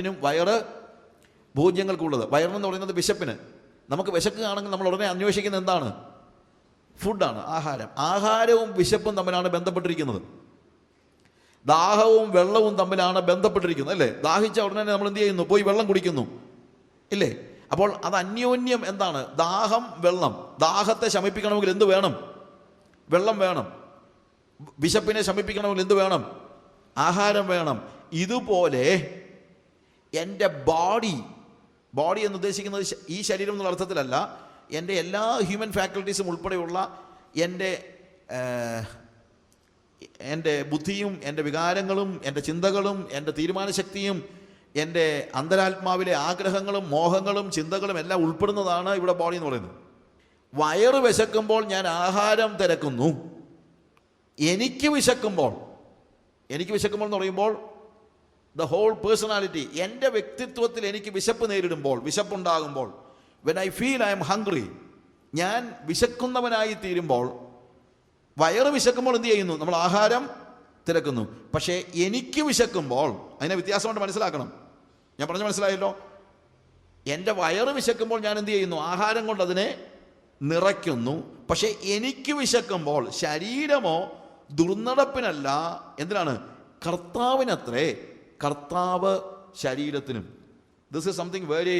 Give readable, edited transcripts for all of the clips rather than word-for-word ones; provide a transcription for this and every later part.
നും വയറ് ഭോജ്യങ്ങൾക്കുള്ളത്. വയറെന്ന് പറയുന്നത് വിശപ്പിന്. നമുക്ക് വിശക്കുകയാണെങ്കിൽ നമ്മൾ ഉടനെ അന്വേഷിക്കുന്നത് എന്താണ്? ഫുഡാണ്, ആഹാരം. ആഹാരവും വിശപ്പും തമ്മിലാണ് ബന്ധപ്പെട്ടിരിക്കുന്നത്. ദാഹവും വെള്ളവും തമ്മിലാണ് ബന്ധപ്പെട്ടിരിക്കുന്നത്, അല്ലേ? ദാഹിച്ച ഉടനെ നമ്മൾ എന്ത് ചെയ്യുന്നു? പോയി വെള്ളം കുടിക്കുന്നു, ഇല്ലേ? അപ്പോൾ അത് അന്യോന്യം എന്താണ്? ദാഹം, വെള്ളം. ദാഹത്തെ ശമിപ്പിക്കണമെങ്കിൽ എന്ത് വേണം? വെള്ളം വേണം. വിശപ്പിനെ ശമിപ്പിക്കണമെങ്കിൽ എന്ത് വേണം? ആഹാരം വേണം. ഇതുപോലെ എൻ്റെ ബോഡി എന്ന് ഉദ്ദേശിക്കുന്നത് ഈ ശരീരം എന്നുള്ള അർത്ഥത്തിലല്ല, എൻ്റെ എല്ലാ ഹ്യൂമൻ ഫാക്കൽറ്റീസും ഉൾപ്പെടെയുള്ള എൻ്റെ ബുദ്ധിയും എൻ്റെ വികാരങ്ങളും എൻ്റെ ചിന്തകളും എൻ്റെ തീരുമാനശക്തിയും എൻ്റെ അന്തരാത്മാവിലെ ആഗ്രഹങ്ങളും മോഹങ്ങളും ചിന്തകളും എല്ലാം ഉൾപ്പെടുന്നതാണ് ഇവിടെ ബോഡി എന്ന് പറയുന്നത്. വയറ് വിശക്കുമ്പോൾ ഞാൻ ആഹാരം തിരക്കുന്നു. എനിക്ക് വിശക്കുമ്പോൾ എന്ന് പറയുമ്പോൾ ദ ഹോൾ പേഴ്സണാലിറ്റി, എൻ്റെ വ്യക്തിത്വത്തിൽ എനിക്ക് വിശപ്പ് നേരിടുമ്പോൾ, വിശപ്പുണ്ടാകുമ്പോൾ, when I feel I am hungry, ഞാൻ വിശക്കുന്നവനായി തീരുമ്പോൾ, വയറ് വിശക്കുമ്പോൾ എന്ത് ചെയ്യുന്നു? നമ്മൾ ആഹാരം തിരക്കുന്നു. പക്ഷേ എനിക്ക് വിശക്കുമ്പോൾ, അതിനെ വ്യത്യാസമായിട്ട് മനസ്സിലാക്കണം. ഞാൻ പറഞ്ഞ മനസ്സിലായല്ലോ? എൻ്റെ വയറ് വിശക്കുമ്പോൾ ഞാൻ എന്ത് ചെയ്യുന്നു? ആഹാരം കൊണ്ട് അതിനെ നിറയ്ക്കുന്നു. പക്ഷേ എനിക്ക് വിശക്കുമ്പോൾ ശരീരമോ ദുർനടപ്പിനല്ല, എന്തിനാണ്? കർത്താവിനത്രേ. കർത്താവ് ശരീരത്തിനും. This is something very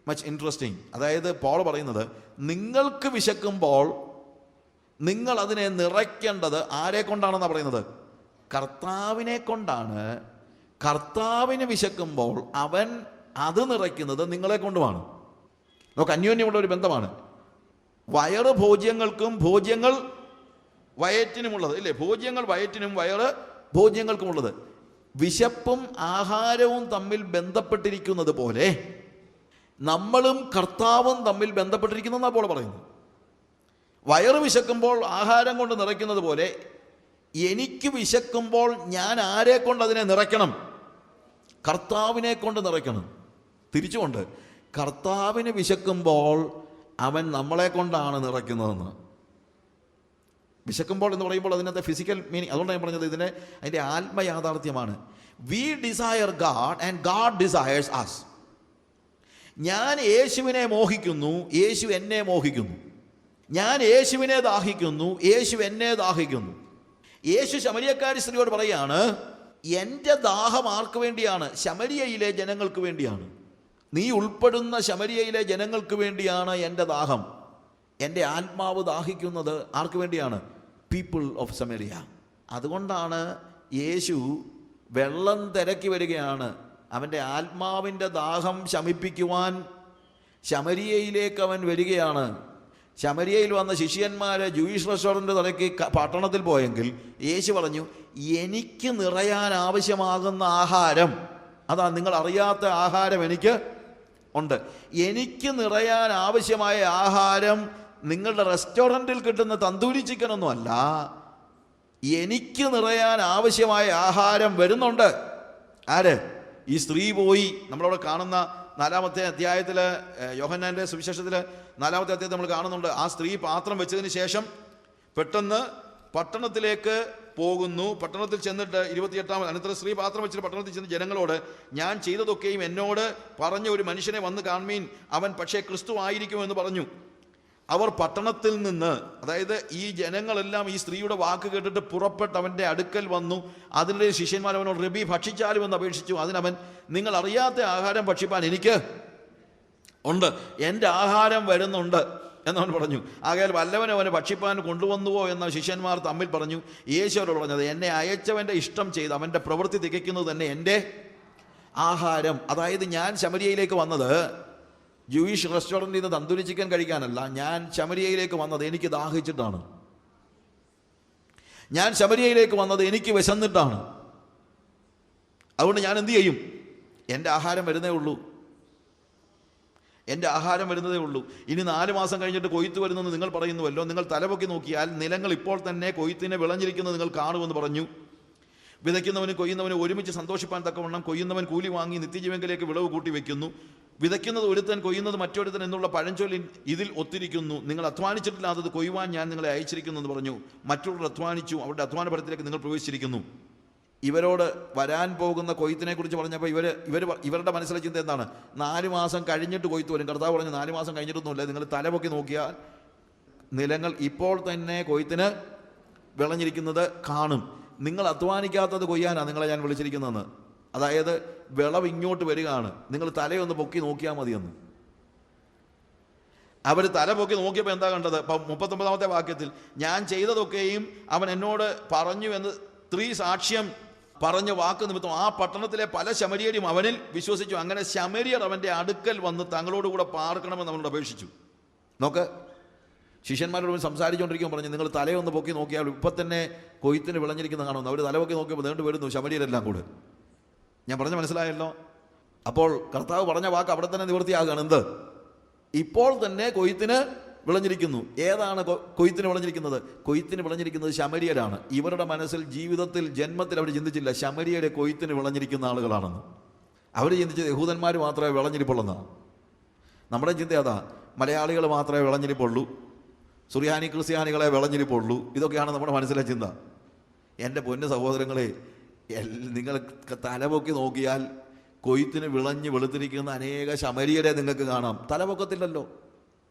much interesting. അതായത് പോൾ പറയുന്നത്, നിങ്ങൾക്ക് വിശക്കുമ്പോൾ നിങ്ങൾ അതിനെ നിറയ്ക്കേണ്ടത് ആരെ കൊണ്ടാണെന്നാണ് പറയുന്നത്? കർത്താവിനെ കൊണ്ടാണ്. കർത്താവിന് വിശക്കുമ്പോൾ അവൻ അത് നിറയ്ക്കുന്നത് നിങ്ങളെ കൊണ്ടുമാണ്. നമുക്ക് അന്യോന്യമുള്ള ഒരു ബന്ധമാണ്. വയറ് ഭോജ്യങ്ങൾക്കും ഭോജ്യങ്ങൾ വയറ്റിനുമുള്ളത്, ഇല്ലേ? ഭോജ്യങ്ങൾ വയറ്റിനും വയറ് ഭോജ്യങ്ങൾക്കുമുള്ളത്. വിശപ്പും ആഹാരവും തമ്മിൽ ബന്ധപ്പെട്ടിരിക്കുന്നത് പോലെ നമ്മളും കർത്താവും തമ്മിൽ ബന്ധപ്പെട്ടിരിക്കുന്നതെന്നാണ് പോലെ പറയുന്നത്. വയറ് വിശക്കുമ്പോൾ ആഹാരം കൊണ്ട് നിറയ്ക്കുന്നത് പോലെ എനിക്ക് വിശക്കുമ്പോൾ ഞാൻ ആരെ കൊണ്ട് അതിനെ നിറയ്ക്കണം? കർത്താവിനെ കൊണ്ട് നിറയ്ക്കണം. തിരിച്ചുകൊണ്ട്, കർത്താവിന് വിശക്കുമ്പോൾ അവൻ നമ്മളെ കൊണ്ടാണ് നിറയ്ക്കുന്നതെന്ന്. വിശക്കുമ്പോൾ എന്ന് പറയുമ്പോൾ അതിനകത്ത് ഫിസിക്കൽ മീനിങ്, അതുകൊണ്ടാണ് ഞാൻ പറഞ്ഞത് അതിൻ്റെ ആത്മയാഥാർത്ഥ്യമാണ്. We desire God and God desires us. ഞാൻ യേശുവിനെ മോഹിക്കുന്നു, യേശു എന്നെ മോഹിക്കുന്നു. ഞാൻ യേശുവിനെ ദാഹിക്കുന്നു, യേശു എന്നെ ദാഹിക്കുന്നു. യേശു ശമരിയക്കാരി സ്ത്രീയോട് പറയാണ്, എൻ്റെ ദാഹം ആർക്ക് വേണ്ടിയാണ്? ശമരിയയിലെ ജനങ്ങൾക്ക് വേണ്ടിയാണ്. നീ ഉൾപ്പെടുന്ന ശമരിയയിലെ ജനങ്ങൾക്ക് വേണ്ടിയാണ് എൻ്റെ ദാഹം. എൻ്റെ ആത്മാവ് ദാഹിക്കുന്നത് ആർക്ക് വേണ്ടിയാണ്? People of Samariya. അതുകൊണ്ടാണ് യേശു വെള്ളം തിരക്കി വരികയാണ്. അവൻ്റെ ആത്മാവിൻ്റെ ദാഹം ശമിപ്പിക്കുവാൻ ശമരിയയിലേക്ക് അവൻ വരികയാണ്. ശമരിയയിൽ വന്ന ശിഷ്യന്മാരെ ജൂയിഷ് റെസ്റ്റോറൻറ്റ് തിരക്കി പട്ടണത്തിൽ പോയെങ്കിൽ യേശു പറഞ്ഞു, എനിക്ക് നിറയാൻ ആവശ്യമാകുന്ന ആഹാരം, അതാ നിങ്ങൾ അറിയാത്ത ആഹാരം എനിക്ക് ഉണ്ട്. എനിക്ക് നിറയാൻ ആവശ്യമായ ആഹാരം നിങ്ങളുടെ റെസ്റ്റോറൻറ്റിൽ കിട്ടുന്ന തന്തൂരി ചിക്കനൊന്നും അല്ല. എനിക്ക് നിറയാൻ ആവശ്യമായ ആഹാരം വരുന്നുണ്ട്. ആര്? ഈ സ്ത്രീ പോയി, നമ്മളവിടെ കാണുന്ന 4-ാമത്തെ അധ്യായത്തിൽ, യോഹന്നാൻ്റെ സുവിശേഷത്തിൽ 4-ാമത്തെ അധ്യായത്തിൽ നമ്മൾ കാണുന്നുണ്ട്. ആ സ്ത്രീ പാത്രം വെച്ചതിന് ശേഷം പെട്ടെന്ന് പട്ടണത്തിലേക്ക് പോകുന്നു. പട്ടണത്തിൽ ചെന്നിട്ട് 28-ാമത്, അനന്തരം സ്ത്രീ പാത്രം വെച്ചിട്ട് പട്ടണത്തിൽ ചെന്ന് ജനങ്ങളോട്, ഞാൻ ചെയ്തതൊക്കെയും എന്നോട് പറഞ്ഞ ഒരു മനുഷ്യനെ വന്ന് കാണുമീൻ, അവൻ പക്ഷേ ക്രിസ്തു ആയിരിക്കുമെന്ന് പറഞ്ഞു. അവർ പട്ടണത്തിൽ നിന്ന്, അതായത് ഈ ജനങ്ങളെല്ലാം ഈ സ്ത്രീയുടെ വാക്ക് കേട്ടിട്ട് പുറപ്പെട്ട് അവൻ്റെ അടുക്കൽ വന്നു. അതിൻ്റെ ശിഷ്യന്മാർ അവനോട്, റബി ഭക്ഷിച്ചാലും എന്ന് അപേക്ഷിച്ചു. അതിനവൻ, നിങ്ങൾ അറിയാത്ത ആഹാരം ഭക്ഷിപ്പാൻ എനിക്ക് ഉണ്ട്, എൻ്റെ ആഹാരം വരുന്നുണ്ട് എന്നവൻ പറഞ്ഞു. ആകയാൽ വല്ലവനും അവനെ ഭക്ഷിപ്പാൻ കൊണ്ടുവന്നുവോ എന്ന ശിഷ്യന്മാർ തമ്മിൽ പറഞ്ഞു. യേശുവോട് പറഞ്ഞത്, എന്നെ അയച്ചവൻ്റെ ഇഷ്ടം ചെയ്ത് അവൻ്റെ പ്രവൃത്തി തികയ്ക്കുന്നത് തന്നെ എൻ്റെ ആഹാരം. അതായത് ഞാൻ ശമരിയയിലേക്ക് വന്നത് ജൂയിഷ് റെസ്റ്റോറൻറ്റിൽ നിന്ന് തന്തൂരി ചിക്കൻ കഴിക്കാനല്ല. ഞാൻ ശമരിയയിലേക്ക് വന്നത് എനിക്ക് ദാഹിച്ചിട്ടാണ്. ഞാൻ ശമരിയയിലേക്ക് വന്നത് എനിക്ക് വിശന്നിട്ടാണ്. അതുകൊണ്ട് ഞാൻ എന്തു ചെയ്യും? എൻ്റെ ആഹാരം വരുന്നേ ഉള്ളൂ. എൻ്റെ ആഹാരം വരുന്നതേ ഉള്ളൂ. ഇനി 4 മാസം കഴിഞ്ഞിട്ട് കൊയ്ത്ത് വരുന്നെന്ന് നിങ്ങൾ പറയുന്നുവല്ലോ. നിങ്ങൾ തലപൊക്കി നോക്കിയാൽ നിലങ്ങൾ ഇപ്പോൾ തന്നെ കൊയ്ത്തിനെ വിളഞ്ഞിരിക്കുന്നത് നിങ്ങൾ കാണുമെന്ന് പറഞ്ഞു. വിതയ്ക്കുന്നവനും കൊയ്യുന്നവനും ഒരുമിച്ച് സന്തോഷിപ്പാൻ തക്കവണ്ണം കൊയ്യുന്നവൻ കൂലി വാങ്ങി നിത്യജീവങ്കിലേക്ക് വിളവ് കൂട്ടി വയ്ക്കുന്നു. വിതയ്ക്കുന്നത് ഒരുത്തൻ, കൊയ്യുന്നത് മറ്റൊരുത്തൻ എന്നുള്ള പഴഞ്ചൊല്ലി ഇതിൽ ഒത്തിരിക്കുന്നു. നിങ്ങൾ അധ്വാനിച്ചിട്ടില്ലാത്തത് കൊയ്യുവാൻ ഞാൻ നിങ്ങളെ അയച്ചിരിക്കുന്നു എന്ന് പറഞ്ഞു. മറ്റുള്ളവർ അധ്വാനിച്ചു, അവരുടെ അധ്വാന ഫലത്തിലേക്ക് നിങ്ങൾ പ്രവേശിച്ചിരിക്കുന്നു. ഇവരോട് വരാൻ പോകുന്ന കൊയ്ത്തിനെ കുറിച്ച് പറഞ്ഞപ്പോൾ ഇവരുടെ മനസ്സിലെ ചിന്ത എന്താണ്? 4 മാസം കഴിഞ്ഞിട്ട് കൊയ്ത്ത് വരും. കർത്താവ് പറഞ്ഞു 4 മാസം കഴിഞ്ഞിട്ടൊന്നുമില്ല, നിങ്ങൾ തലപൊക്കി നോക്കിയാൽ നിലങ്ങൾ ഇപ്പോൾ തന്നെ കൊയ്ത്തിന് വിളഞ്ഞിരിക്കുന്നത് കാണും. നിങ്ങൾ അധ്വാനിക്കാത്തത് കൊയ്യാനാണ് നിങ്ങളെ ഞാൻ വിളിച്ചിരിക്കുന്നതെന്ന്. അതായത് വിളവ് ഇങ്ങോട്ട് വരികയാണ്, നിങ്ങൾ തലയൊന്ന് പൊക്കി നോക്കിയാൽ മതിയെന്ന്. അവർ തല പൊക്കി നോക്കിയപ്പോൾ എന്താ കണ്ടത്? 39-ാമത്തെ വാക്യത്തിൽ, ഞാൻ ചെയ്തതൊക്കെയും അവൻ എന്നോട് പറഞ്ഞു എന്ന് 3 സാക്ഷ്യം പറഞ്ഞ വാക്ക് നിമിത്തം ആ പട്ടണത്തിലെ പല ശമര്യരും അവനിൽ വിശ്വസിച്ചു. അങ്ങനെ ശമര്യർ അവൻ്റെ അടുക്കൽ വന്ന് തങ്ങളോടുകൂടെ പാർക്കണമെന്ന് അവനോട് അപേക്ഷിച്ചു. നോക്ക്, ശിഷ്യന്മാരോട് സംസാരിച്ചുകൊണ്ടിരിക്കുമ്പോൾ പറഞ്ഞു, നിങ്ങൾ തലയൊന്ന് പൊക്കി നോക്കിയാൽ ഇപ്പം തന്നെ കൊയ്ത്തിന് വിളഞ്ഞിരിക്കുന്ന കാണുന്നു. അവർ തലപൊക്കി നോക്കിയപ്പോൾ നീണ്ടു വരുന്നു ശമര്യരെല്ലാം കൂടെ. ഞാൻ പറഞ്ഞ മനസ്സിലായല്ലോ? അപ്പോൾ കർത്താവ് പറഞ്ഞ വാക്ക് അവിടെ തന്നെ നിവൃത്തിയാകുകയാണ്. എന്ത്? ഇപ്പോൾ തന്നെ കൊയ്ത്തിന് വിളഞ്ഞിരിക്കുന്നു. ഏതാണ് കൊയ്ത്തിന് വിളഞ്ഞിരിക്കുന്നത്? കൊയ്ത്തിന് വിളഞ്ഞിരിക്കുന്നത് ശമര്യരാണ്. ഇവരുടെ മനസ്സിൽ, ജീവിതത്തിൽ, ജന്മത്തിൽ അവർ ചിന്തിച്ചില്ല ശമര്യയുടെ കൊയ്ത്തിന് വിളഞ്ഞിരിക്കുന്ന ആളുകളാണെന്ന്. അവർ ചിന്തിച്ചത് യഹൂദന്മാർ മാത്രമേ വിളഞ്ഞിരിപ്പുള്ളെന്നാണ്. നമ്മുടെ ചിന്ത അതാ, മലയാളികൾ മാത്രമേ വിളഞ്ഞിരിപ്പുള്ളൂ, സുറിയാനി ക്രിസ്ത്യാനികളെ വിളഞ്ഞിരിപ്പുള്ളൂ. ഇതൊക്കെയാണ് നമ്മുടെ മനസ്സിലെ ചിന്ത. എൻ്റെ പൊന്നു സഹോദരങ്ങളെ, നിങ്ങൾ തലപൊക്കി നോക്കിയാൽ കൊയ്ത്തിന് വിളഞ്ഞ് വെളുത്തിരിക്കുന്ന അനേക ശമര്യരെ നിങ്ങൾക്ക് കാണാം. തലപൊക്കത്തില്ലല്ലോ,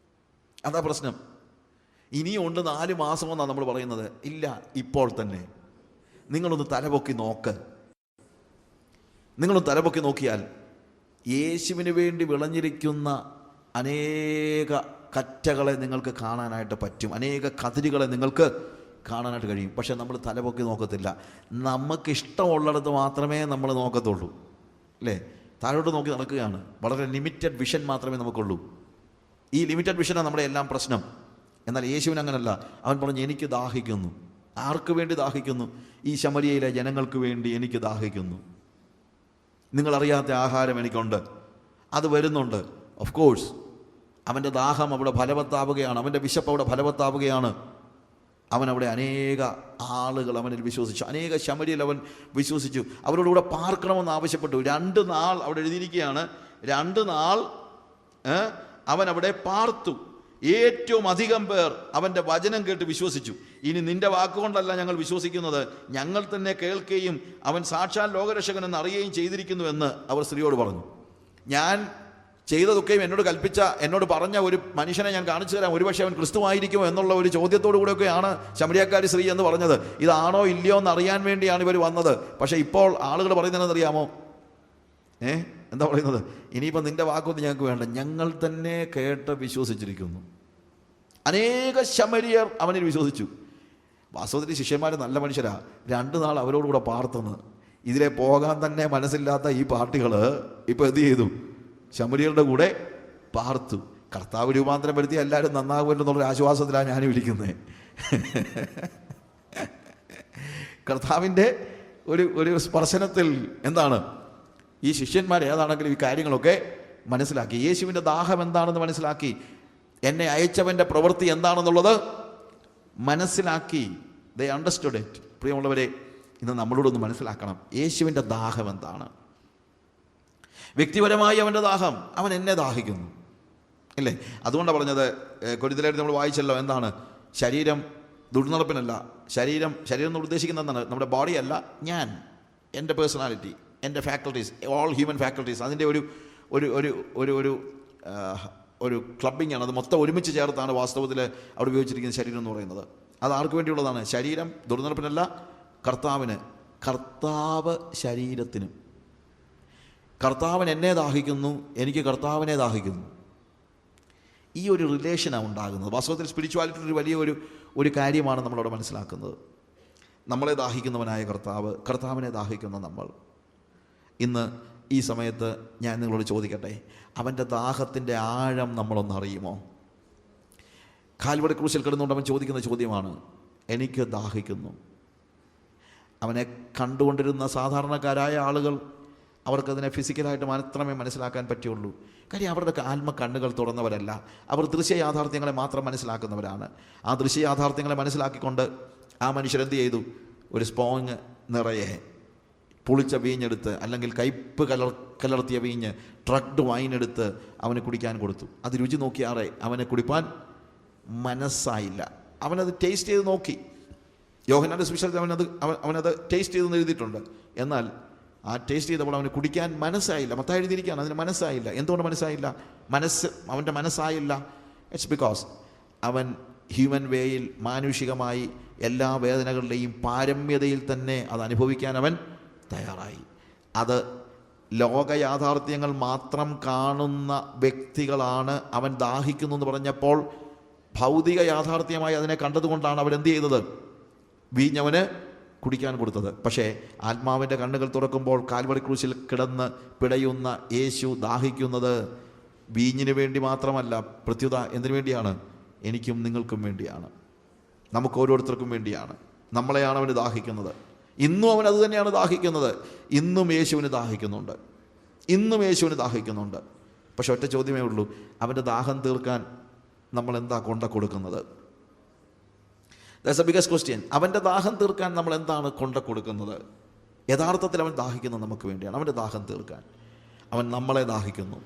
അതാ പ്രശ്നം. ഇനിയുണ്ട് 4 മാസമെന്നാണ് നമ്മൾ പറയുന്നത്. ഇല്ല, ഇപ്പോൾ തന്നെ നിങ്ങളൊന്ന് തലപൊക്കി നോക്ക്. നിങ്ങളൊന്ന് തലപൊക്കി നോക്കിയാൽ യേശുവിന് വേണ്ടി വിളഞ്ഞിരിക്കുന്ന അനേക കറ്റകളെ നിങ്ങൾക്ക് കാണാനായിട്ട് പറ്റും, അനേക കതിരുകളെ നിങ്ങൾക്ക് കാണാനായിട്ട് കഴിയും. പക്ഷെ നമ്മൾ തലപൊക്കി നോക്കത്തില്ല. നമുക്കിഷ്ടമുള്ളിടത്ത് മാത്രമേ നമ്മൾ നോക്കത്തുള്ളൂ, അല്ലേ? താഴോട്ട് നോക്കി നടക്കുകയാണ്. വളരെ ലിമിറ്റഡ് വിഷൻ മാത്രമേ നമുക്കുള്ളൂ. ഈ ലിമിറ്റഡ് വിഷനാണ് നമ്മുടെ എല്ലാം പ്രശ്നം. എന്നാൽ യേശുവിന് അങ്ങനല്ല. അവൻ പറഞ്ഞു, എനിക്ക് ദാഹിക്കുന്നു. ആർക്ക് വേണ്ടി ദാഹിക്കുന്നു? ഈ ശമര്യയിലെ ജനങ്ങൾക്ക് വേണ്ടി എനിക്ക് ദാഹിക്കുന്നു. നിങ്ങളറിയാത്ത ആഹാരം എനിക്കുണ്ട്, അത് വരുന്നുണ്ട്. ഓഫ് കോഴ്സ് അവൻ്റെ ദാഹം അവിടെ ഫലവത്താവുകയാണ്, അവൻ്റെ വിശപ്പ് അവിടെ ഫലവത്താവുകയാണ്. അവനവിടെ അനേക ആളുകൾ അവനിൽ വിശ്വസിച്ചു, അനേക ശമര്യയിൽ അവൻ വിശ്വസിച്ചു. അവരോടുകൂടെ പാർക്കണമെന്ന് ആവശ്യപ്പെട്ടു. 2 നാൾ അവിടെ എഴുതിയിരിക്കുകയാണ്. 2 നാൾ അവൻ അവിടെ പാർത്തു. ഏറ്റവും അധികം പേർ അവൻ്റെ വചനം കേട്ട് വിശ്വസിച്ചു. ഇനി നിന്റെ വാക്കുകൊണ്ടല്ല ഞങ്ങൾ വിശ്വസിക്കുന്നത്, ഞങ്ങൾ തന്നെ കേൾക്കുകയും അവൻ സാക്ഷാൽ ലോകരക്ഷകനെന്ന് അറിയുകയും ചെയ്തിരിക്കുന്നുവെന്ന് അവർ സ്ത്രീയോട് പറഞ്ഞു. ഞാൻ ചെയ്തതൊക്കെയും എന്നോട് പറഞ്ഞ ഒരു മനുഷ്യനെ ഞാൻ കാണിച്ചു തരാം, ഒരുപക്ഷെ അവൻ ക്രിസ്തുവായിരിക്കുമോ എന്നുള്ള ഒരു ചോദ്യത്തോടു കൂടെയൊക്കെയാണ് ശമര്യക്കാരി സ്ത്രീ എന്ന് പറഞ്ഞത്. ഇതാണോ ഇല്ലയോ എന്ന് അറിയാൻ വേണ്ടിയാണ് ഇവർ വന്നത്. പക്ഷേ ഇപ്പോൾ ആളുകൾ പറയുന്നതെന്നറിയാമോ? എന്താ പറയുന്നത്? ഇനിയിപ്പോൾ നിന്റെ വാക്കൊന്നും ഞങ്ങൾക്ക് വേണ്ട, ഞങ്ങൾ തന്നെ കേട്ട് വിശ്വസിച്ചിരിക്കുന്നു. അനേക ശമര്യർ അവനിൽ വിശ്വസിച്ചു. വാസ്തവത്തിൽ ശിഷ്യന്മാർ നല്ല മനുഷ്യരാ. 2 നാൾ അവരോടുകൂടെ പാർത്തുന്നത്. ഇതിലെ പോകാൻ തന്നെ മനസ്സില്ലാത്ത ഈ പാർട്ടികൾ ഇപ്പോൾ എന്ത് ചെയ്തു? ശമര്യരുടെ കൂടെ പാർത്തു. കർത്താവ് രൂപാന്തരം വരുത്തി എല്ലാവരും നന്നാകുമല്ലോ എന്നുള്ളൊരു ആശ്വാസത്തിലാണ് ഞാൻ വിളിക്കുന്നത്. കർത്താവിൻ്റെ ഒരു സ്പർശനത്തിൽ എന്താണ്, ഈ ശിഷ്യന്മാർ ഏതാണെങ്കിലും ഈ കാര്യങ്ങളൊക്കെ മനസ്സിലാക്കി. യേശുവിൻ്റെ ദാഹം എന്താണെന്ന് മനസ്സിലാക്കി. എന്നെ അയച്ചവൻ്റെ പ്രവൃത്തി എന്താണെന്നുള്ളത് മനസ്സിലാക്കി. ദേ അണ്ടർസ്റ്റുഡ് ഇറ്റ്. പ്രിയമുള്ളവരെ, ഇന്ന് നമ്മളോടൊന്ന് മനസ്സിലാക്കണം, യേശുവിൻ്റെ ദാഹം എന്താണ്. വ്യക്തിപരമായി അവൻ്റെ ദാഹം, അവൻ എന്നെ ദാഹിക്കുന്നു, ഇല്ലേ? അതുകൊണ്ടാണ് പറഞ്ഞത്, കൊരിന്ത്യർ നമ്മൾ വായിച്ചല്ലോ, എന്താണ്? ശരീരം ദുർനടപ്പിനല്ല. ശരീരം എന്ന് ഉദ്ദേശിക്കുന്നത് എന്താണ്? നമ്മുടെ ബോഡി അല്ല, ഞാൻ, എൻ്റെ പേഴ്സണാലിറ്റി, എൻ്റെ ഫാക്കൽറ്റീസ്, ഓൾ ഹ്യൂമൻ ഫാക്കൽറ്റീസ്, അതിൻ്റെ ഒരു ഒരു ഒരു ഒരു ഒരു ഒരു ക്ലബിംഗ് ആണ്. അത് മൊത്തം ഒരുമിച്ച് ചേർത്താണ് വാസ്തവത്തിൽ അവിടെ ഉപയോഗിച്ചിരിക്കുന്ന ശരീരം എന്ന് പറയുന്നത്. അത് ആർക്ക് വേണ്ടിയുള്ളതാണ്? ശരീരം ദുർനടപ്പിനല്ല, കർത്താവിന്. കർത്താവ് ശരീരത്തിനും. കർത്താവിന് എന്നെ ദാഹിക്കുന്നു, എനിക്ക് കർത്താവിനെ ദാഹിക്കുന്നു. ഈ ഒരു റിലേഷനാണ് ഉണ്ടാകുന്നത്. വാസ്തവത്തിൽ സ്പിരിച്വാലിറ്റി ഒരു വലിയ ഒരു കാര്യമാണ് നമ്മളവിടെ മനസ്സിലാക്കുന്നത്. നമ്മളെ ദാഹിക്കുന്നവനായ കർത്താവ്, കർത്താവിനെ ദാഹിക്കുന്ന നമ്മൾ. ഇന്ന് ഈ സമയത്ത് ഞാൻ നിങ്ങളോട് ചോദിക്കട്ടെ, അവൻ്റെ ദാഹത്തിൻ്റെ ആഴം നമ്മളൊന്ന് അറിയുമോ? കാൽവരി ക്രൂശിൽ കിടന്നുകൊണ്ട് അവൻ ചോദിക്കുന്ന ചോദ്യമാണ്, എനിക്ക് ദാഹിക്കുന്നു. അവനെ കണ്ടുകൊണ്ടിരുന്ന സാധാരണക്കാരായ ആളുകൾ, അവർക്കതിനെ ഫിസിക്കലായിട്ട് മാത്രമേ മനസ്സിലാക്കാൻ പറ്റുള്ളൂ. കാര്യം അവരുടെ ആത്മകണ്ണുകൾ തുറന്നവരല്ല. അവർ ദൃശ്യയാഥാർത്ഥ്യങ്ങളെ മാത്രം മനസ്സിലാക്കുന്നവരാണ്. ആ ദൃശ്യയാഥാർത്ഥ്യങ്ങളെ മനസ്സിലാക്കിക്കൊണ്ട് ആ മനുഷ്യരെന്ത് ചെയ്തു? ഒരു സ്പോഞ്ച് നിറയെ പുളിച്ച വീഞ്ഞെടുത്ത്, അല്ലെങ്കിൽ കയ്പ് കലർത്തിയ വീഞ്ഞ്, ട്രക്ഡ് വൈനെടുത്ത് അവന് കുടിക്കാൻ കൊടുത്തു. അത് രുചി നോക്കിയാറേ അവനെ കുടിപ്പാൻ മനസ്സായില്ല. അവനത് ടേസ്റ്റ് ചെയ്ത് നോക്കി. യോഹന്നാന്റെ സുവിശേഷത്തിൽ അവനത് ടേസ്റ്റ് ചെയ്തെന്ന് എഴുതിയിട്ടുണ്ട്. എന്നാൽ ആ ടേസ്റ്റ് ചെയ്തപ്പോൾ അവന് കുടിക്കാൻ മനസ്സായില്ല. മത്തായി എഴുതിയിരിക്കുകയാണ്, അതിന് മനസ്സായില്ല. എന്തുകൊണ്ട് മനസ്സായില്ല? അവൻ്റെ മനസ്സായില്ല. ഇറ്റ്സ് ബിക്കോസ് അവൻ ഹ്യൂമൻ വേയിൽ മാനുഷികമായി എല്ലാ വേദനകളുടെയും പാരമ്യതയിൽ തന്നെ അത് അനുഭവിക്കാൻ അവൻ തയ്യാറായി. അത് ലോക യാഥാർത്ഥ്യങ്ങൾ മാത്രം കാണുന്ന വ്യക്തികളാണ് അവൻ ദാഹിക്കുന്നു എന്ന് പറഞ്ഞപ്പോൾ ഭൗതിക യാഥാർത്ഥ്യമായി അതിനെ കണ്ടതുകൊണ്ടാണ് അവൻ എന്ത് ചെയ്തത്? വീഞ്ഞവന് കുടിക്കാൻ കൊടുത്തത്. പക്ഷേ ആത്മാവിൻ്റെ കണ്ണുകൾ തുറക്കുമ്പോൾ കാൽവറി ക്രൂശിൽ കിടന്ന് പിടയുന്ന യേശു ദാഹിക്കുന്നത് വീഞ്ഞിന് വേണ്ടി മാത്രമല്ല, പ്രത്യുത എന്തിനു വേണ്ടിയാണ്? എനിക്കും നിങ്ങൾക്കും വേണ്ടിയാണ്, നമുക്ക് ഓരോരുത്തർക്കും വേണ്ടിയാണ്. നമ്മളെയാണ് അവന് ദാഹിക്കുന്നത്. ഇന്നും അവൻ അത് തന്നെയാണ് ദാഹിക്കുന്നത്. ഇന്നും യേശുവിന് ദാഹിക്കുന്നുണ്ട്, ഇന്നും യേശുവിന് ദാഹിക്കുന്നുണ്ട്. പക്ഷെ ഒറ്റ ചോദ്യമേ ഉള്ളൂ, അവൻ്റെ ദാഹം തീർക്കാൻ നമ്മൾ എന്താ കൊണ്ട കൊടുക്കുന്നത്? That's A biggest question. അവൻ്റെ ദാഹം തീർക്കാൻ നമ്മൾ എന്താണ് കൊണ്ട കൊടുക്കുന്നത്? യഥാർത്ഥത്തിൽ അവൻ ദാഹിക്കുന്നത് നമുക്ക് വേണ്ടിയാണ്. അവൻ്റെ ദാഹം തീർക്കാൻ അവൻ നമ്മളെ ദാഹിക്കുന്നു.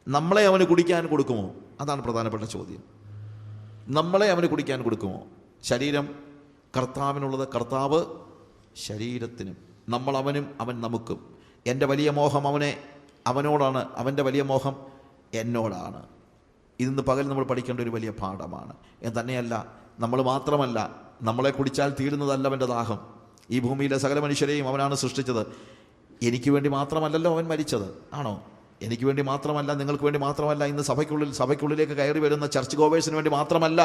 നമ്മളെ അവന് കുടിക്കാൻ കൊടുക്കുമോ? അതാണ് പ്രധാനപ്പെട്ട ചോദ്യം. നമ്മളെ അവന് കുടിക്കാൻ കൊടുക്കുമോ? ശരീരം കർത്താവിനുള്ളത്, കർത്താവ് ശരീരത്തിനും. നമ്മൾ അവനും, അവൻ നമുക്കും. എൻ്റെ വലിയ മോഹം അവനോടാണ്, അവൻ്റെ വലിയ മോഹം എന്നോടാണ്. ഇന്ന് പകൽ നമ്മൾ പഠിക്കേണ്ട ഒരു വലിയ പാഠമാണ്. എന്ന് തന്നെയല്ല, നമ്മൾ മാത്രമല്ല, നമ്മളെ കുടിച്ചാൽ തീരുന്നതല്ല അവൻ്റെ ദാഹം. ഈ ഭൂമിയിലെ സകല മനുഷ്യരെയും അവനാണ് സൃഷ്ടിച്ചത്. എനിക്ക് വേണ്ടി മാത്രമല്ലല്ലോ അവൻ മരിച്ചത്, ആണോ? എനിക്ക് വേണ്ടി മാത്രമല്ല, നിങ്ങൾക്ക് വേണ്ടി മാത്രമല്ല, ഇന്ന് സഭയ്ക്കുള്ളിലേക്ക് കയറി വരുന്ന ചർച്ച് ഗോവേഴ്സിന് വേണ്ടി മാത്രമല്ല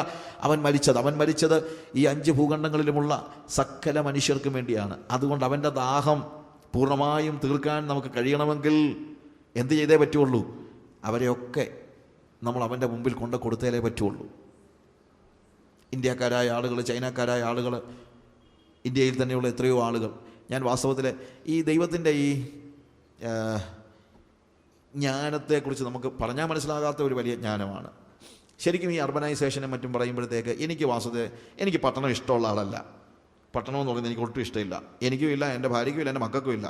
അവൻ മരിച്ചത്. അവൻ മരിച്ചത് ഈ 5 ഭൂഖണ്ഡങ്ങളിലുമുള്ള സകല മനുഷ്യർക്കും വേണ്ടിയാണ്. അതുകൊണ്ട് അവൻ്റെ ദാഹം പൂർണ്ണമായും തീർക്കാൻ നമുക്ക് കഴിയണമെങ്കിൽ എന്ത് ചെയ്തേ പറ്റുള്ളൂ? അവരെയൊക്കെ നമ്മൾ അവൻ്റെ മുമ്പിൽ കൊണ്ട് കൊടുത്തേലേ പറ്റുള്ളൂ. ഇന്ത്യക്കാരായ ആളുകൾ, ചൈനക്കാരായ ആളുകൾ, ഇന്ത്യയിൽ തന്നെയുള്ള എത്രയോ ആളുകൾ. ഞാൻ വാസ്തവത്തിൽ ഈ ദൈവത്തിൻ്റെ ഈ ജ്ഞാനത്തെക്കുറിച്ച് നമുക്ക് പറഞ്ഞാൽ മനസ്സിലാകാത്ത ഒരു വലിയ ജ്ഞാനമാണ്. ശരിക്കും ഈ അർബനൈസേഷനും മറ്റും പറയുമ്പോഴത്തേക്ക് എനിക്ക് പട്ടണം ഇഷ്ടമുള്ള ആളല്ല. പട്ടണം എന്ന് പറയുന്നത് എനിക്ക് ഒട്ടും ഇഷ്ടമില്ല. എനിക്കും ഇല്ല, എൻ്റെ ഭാര്യയ്ക്കും ഇല്ല, എൻ്റെ മക്കൾക്കും ഇല്ല.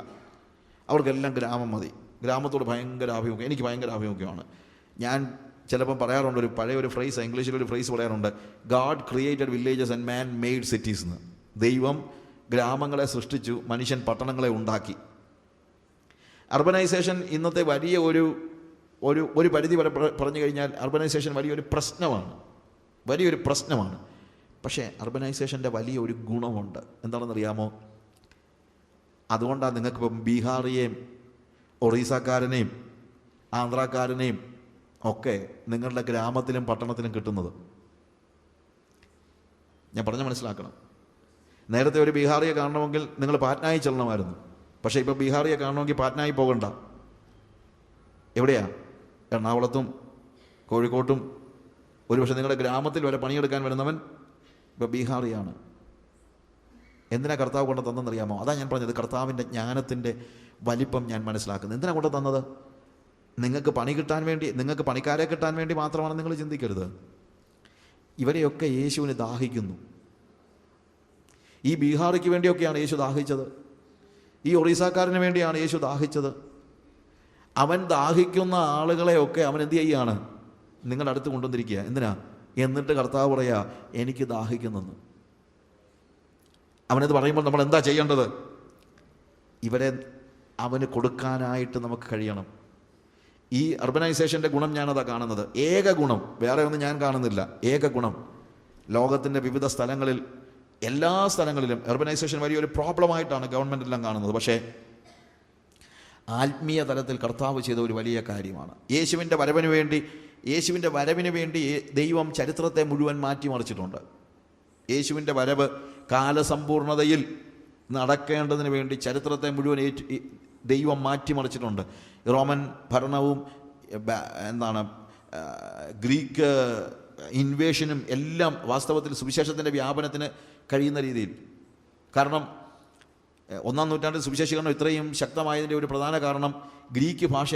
അവർക്കെല്ലാം ഗ്രാമം മതി. ഗ്രാമത്തോട് ഭയങ്കര ആഭിമുഖ്യം, എനിക്ക് ഭയങ്കര ആഭിമുഖ്യമാണ്. ഞാൻ ചിലപ്പം പറയാറുണ്ട്, ഒരു പഴയ ഒരു ഫ്രേസ്, ഇംഗ്ലീഷിലൊരു ഫ്രേസ് പറയാറുണ്ട്, God created villages and man made cities എന്ന്. ദൈവം ഗ്രാമങ്ങളെ സൃഷ്ടിച്ചു, മനുഷ്യൻ പട്ടണങ്ങളെ ഉണ്ടാക്കി. അർബനൈസേഷൻ ഇന്നത്തെ വലിയ ഒരു പരിധി വരെ പറഞ്ഞു കഴിഞ്ഞാൽ അർബനൈസേഷൻ വലിയൊരു പ്രശ്നമാണ്. പക്ഷേ അർബനൈസേഷൻ്റെ വലിയൊരു ഗുണമുണ്ട്. എന്താണെന്നറിയാമോ? അതുകൊണ്ടാണ് നിങ്ങൾക്കിപ്പം ബീഹാറിയെയും ഒറീസക്കാരനെയും ആന്ധ്രാക്കാരനെയും ഒക്കെ നിങ്ങളുടെ ഗ്രാമത്തിലും പട്ടണത്തിലും കിട്ടുന്നത്. ഞാൻ പറഞ്ഞ് മനസ്സിലാക്കണം. നേരത്തെ ഒരു ബീഹാറിയെ കാണണമെങ്കിൽ നിങ്ങൾ പാറ്റ്നയിൽ ചെല്ലണമായിരുന്നു. പക്ഷേ ഇപ്പോൾ ബീഹാറിയെ കാണണമെങ്കിൽ പാറ്റ്നയിൽ പോകണ്ട. എവിടെയാ? എറണാകുളത്തും കോഴിക്കോട്ടും. ഒരുപക്ഷെ നിങ്ങളുടെ ഗ്രാമത്തിൽ വരെ പണിയെടുക്കാൻ വരുന്നവൻ ഇപ്പോൾ ബീഹാറിയാണ്. എന്തിനാ കർത്താവ് കൊണ്ട് തന്നെന്നറിയാമോ? അതാ ഞാൻ പറഞ്ഞത്, കർത്താവിൻ്റെ ജ്ഞാനത്തിൻ്റെ വലിപ്പം ഞാൻ മനസ്സിലാക്കുന്നത്. എന്തിനാ കൊണ്ട് തന്നത്? നിങ്ങൾക്ക് പണി കിട്ടാൻ വേണ്ടി, നിങ്ങൾക്ക് പണിക്കാരെ കിട്ടാൻ വേണ്ടി മാത്രമാണ് നിങ്ങൾ ചിന്തിക്കരുത്. ഇവരെയൊക്കെ യേശുവിന് ദാഹിക്കുന്നു. ഈ ബീഹാറിക്ക് വേണ്ടിയൊക്കെയാണ് യേശു ദാഹിച്ചത്. ഈ ഒറീസക്കാരന് വേണ്ടിയാണ് യേശു ദാഹിച്ചത്. അവൻ ദാഹിക്കുന്ന ആളുകളെയൊക്കെ അവൻ എന്ത് ചെയ്യുകയാണ്? നിങ്ങളുടെ അടുത്ത് കൊണ്ടുവന്നിരിക്കുക. എന്തിനാ? എന്നിട്ട് കർത്താവ് പറയാ, എനിക്ക് ദാഹിക്കുന്നെന്ന്. അവനത് പറയുമ്പോൾ നമ്മൾ എന്താ ചെയ്യേണ്ടത്? ഇവരെ അവന് കൊടുക്കാനായിട്ട് നമുക്ക് കഴിയണം. ഈ അർബനൈസേഷൻ്റെ ഗുണം ഞാനതാ കാണുന്നത്. ഏക ഗുണം, വേറെ ഒന്നും ഞാൻ കാണുന്നില്ല. ഏക ഗുണം, ലോകത്തിൻ്റെ വിവിധ സ്ഥലങ്ങളിൽ, എല്ലാ സ്ഥലങ്ങളിലും അർബനൈസേഷൻ വലിയൊരു പ്രോബ്ലമായിട്ടാണ് ഗവൺമെൻറ്റെല്ലാം കാണുന്നത്. പക്ഷേ ആത്മീയ തലത്തിൽ കർത്താവ് ചെയ്ത ഒരു വലിയ കാര്യമാണ്. യേശുവിൻ്റെ വരവിന് വേണ്ടി ദൈവം ചരിത്രത്തെ മുഴുവൻ മാറ്റിമറിച്ചിട്ടുണ്ട്. യേശുവിൻ്റെ വരവ് കാലസമ്പൂർണതയിൽ നടക്കേണ്ടതിന് വേണ്ടി ചരിത്രത്തെ മുഴുവൻ ദൈവം മാറ്റിമറിച്ചിട്ടുണ്ട്. റോമൻ ഭരണവും ഗ്രീക്ക് ഇൻവേഷനും എല്ലാം വാസ്തവത്തിൽ സുവിശേഷത്തിൻ്റെ വ്യാപനത്തിന് കഴിയുന്ന രീതിയിൽ. കാരണം 1-ാം നൂറ്റാണ്ടിൽ സുവിശേഷീകരണം ഇത്രയും ശക്തമായതിൻ്റെ ഒരു പ്രധാന കാരണം ഗ്രീക്ക് ഭാഷ